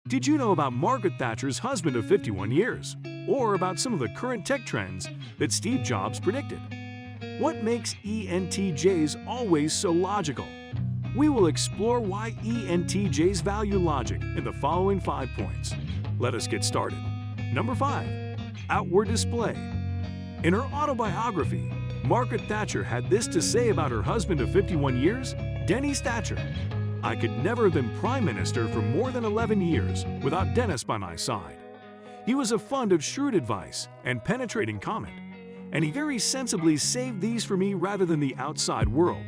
Did you know about Margaret Thatcher's husband of 51 years? Or about some of the current tech trends that Steve Jobs predicted? What makes ENTJs always so logical? We will explore why ENTJs value logic in the following 5 points. Let us get started. Number 5. Outward display. In her autobiography, Margaret Thatcher had this to say about her husband of 51 years, Dennis Thatcher. I could never have been Prime Minister for more than 11 years without Dennis by my side. He was a fund of shrewd advice and penetrating comment, and he very sensibly saved these for me rather than the outside world.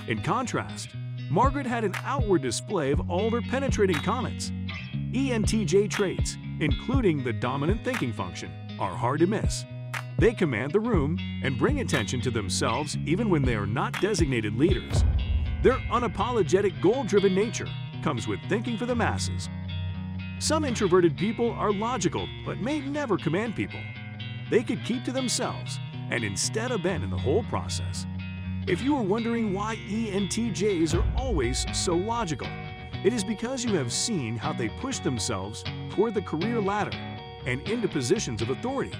In contrast, Margaret had an outward display of all her penetrating comments. ENTJ traits, including the dominant thinking function, are hard to miss. They command the room and bring attention to themselves even when they are not designated leaders. Their unapologetic, goal-driven nature comes with thinking for the masses. Some introverted people are logical but may never command people. They could keep to themselves and instead abandon the whole process. If you are wondering why ENTJs are always so logical, it is because you have seen how they push themselves toward the career ladder and into positions of authority.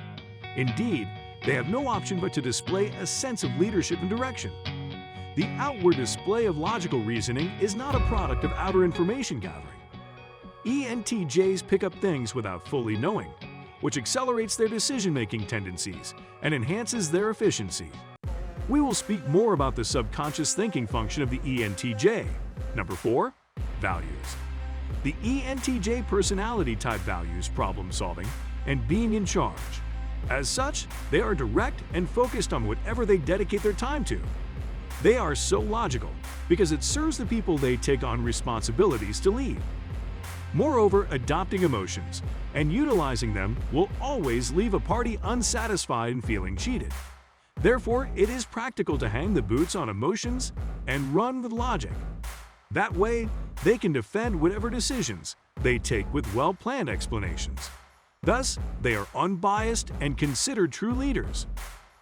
Indeed, they have no option but to display a sense of leadership and direction. The outward display of logical reasoning is not a product of outer information gathering. ENTJs pick up things without fully knowing, which accelerates their decision-making tendencies and enhances their efficiency. We will speak more about the subconscious thinking function of the ENTJ. Number 4. Values. The ENTJ personality type values problem-solving and being in charge. As such, they are direct and focused on whatever they dedicate their time to. They are so logical because it serves the people they take on responsibilities to lead. Moreover, adopting emotions and utilizing them will always leave a party unsatisfied and feeling cheated. Therefore, it is practical to hang the boots on emotions and run with logic. That way, they can defend whatever decisions they take with well-planned explanations. Thus, they are unbiased and considered true leaders.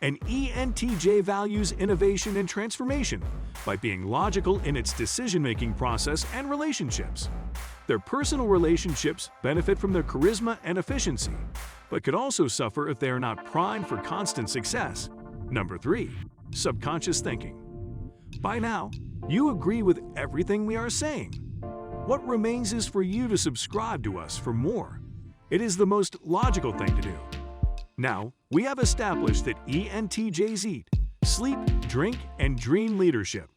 An ENTJ values innovation and transformation by being logical in its decision-making process and relationships. Their personal relationships benefit from their charisma and efficiency, but could also suffer if they are not primed for constant success. Number 3. Subconscious thinking. By now, you agree with everything we are saying. What remains is for you to subscribe to us for more. It is the most logical thing to do. Now, we have established that ENTJs eat, sleep, drink, and dream leadership.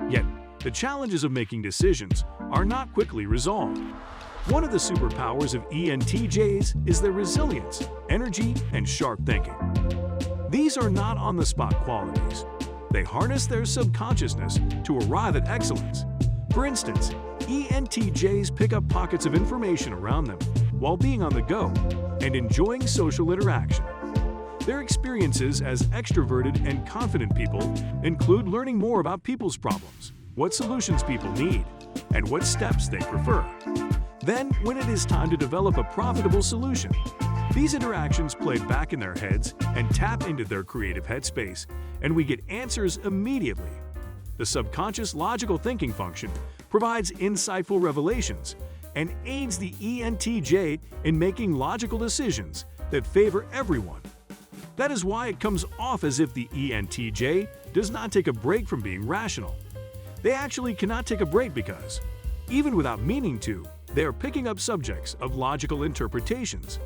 Yet, the challenges of making decisions are not quickly resolved. One of the superpowers of ENTJs is their resilience, energy, and sharp thinking. These are not on-the-spot qualities. They harness their subconsciousness to arrive at excellence. For instance, ENTJs pick up pockets of information around them while being on the go and enjoying social interaction. Their experiences as extroverted and confident people include learning more about people's problems, what solutions people need, and what steps they prefer. Then, when it is time to develop a profitable solution, these interactions play back in their heads and tap into their creative headspace, and we get answers immediately. The subconscious logical thinking function provides insightful revelations and aids the ENTJ in making logical decisions that favor everyone. That is why it comes off as if the ENTJ does not take a break from being rational. They actually cannot take a break because, even without meaning to, they are picking up subjects of logical interpretations.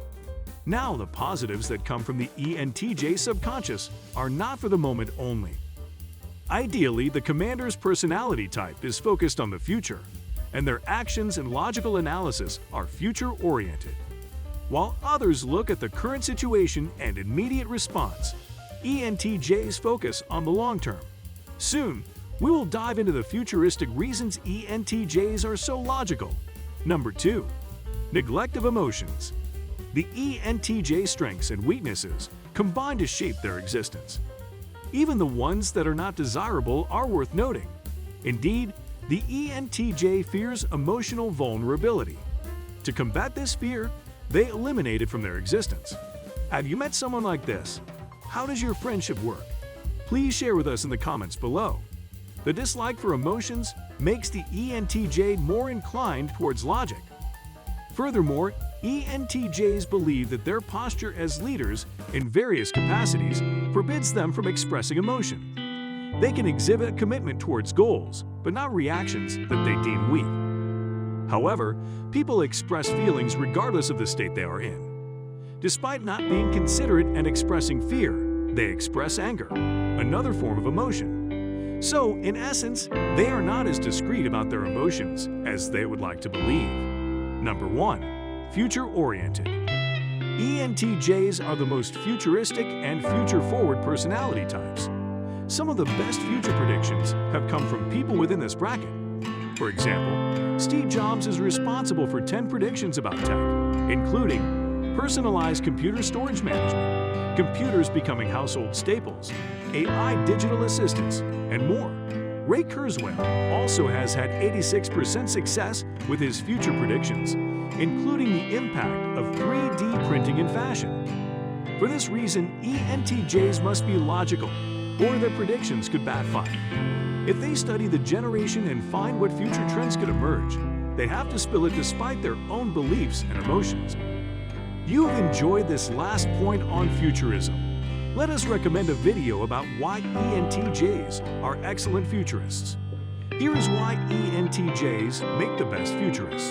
Now, the positives that come from the ENTJ subconscious are not for the moment only. Ideally, the commander's personality type is focused on the future, and their actions and logical analysis are future-oriented. While others look at the current situation and immediate response, ENTJs focus on the long term. Soon, we will dive into the futuristic reasons ENTJs are so logical. Number 2. Neglect of emotions. The ENTJ strengths and weaknesses combine to shape their existence. Even the ones that are not desirable are worth noting. Indeed, the ENTJ fears emotional vulnerability. To combat this fear, they eliminate it from their existence. Have you met someone like this? How does your friendship work? Please share with us in the comments below. The dislike for emotions makes the ENTJ more inclined towards logic. Furthermore, ENTJs believe that their posture as leaders in various capacities forbids them from expressing emotion. They can exhibit a commitment towards goals, but not reactions that they deem weak. However, people express feelings regardless of the state they are in. Despite not being considerate and expressing fear, they express anger, another form of emotion. So, in essence, they are not as discreet about their emotions as they would like to believe. Number 1. Future-oriented. ENTJs are the most futuristic and future-forward personality types. Some of the best future predictions have come from people within this bracket. For example, Steve Jobs is responsible for 10 predictions about tech, including personalized computer storage management, computers becoming household staples, AI digital assistants, and more. Ray Kurzweil also has had 86% success with his future predictions, including the impact of 3D printing in fashion. For this reason, ENTJs must be logical, or their predictions could backfire. If they study the generation and find what future trends could emerge, they have to spill it despite their own beliefs and emotions. You've enjoyed this last point on futurism. Let us recommend a video about why ENTJs are excellent futurists. Here is why ENTJs make the best futurists.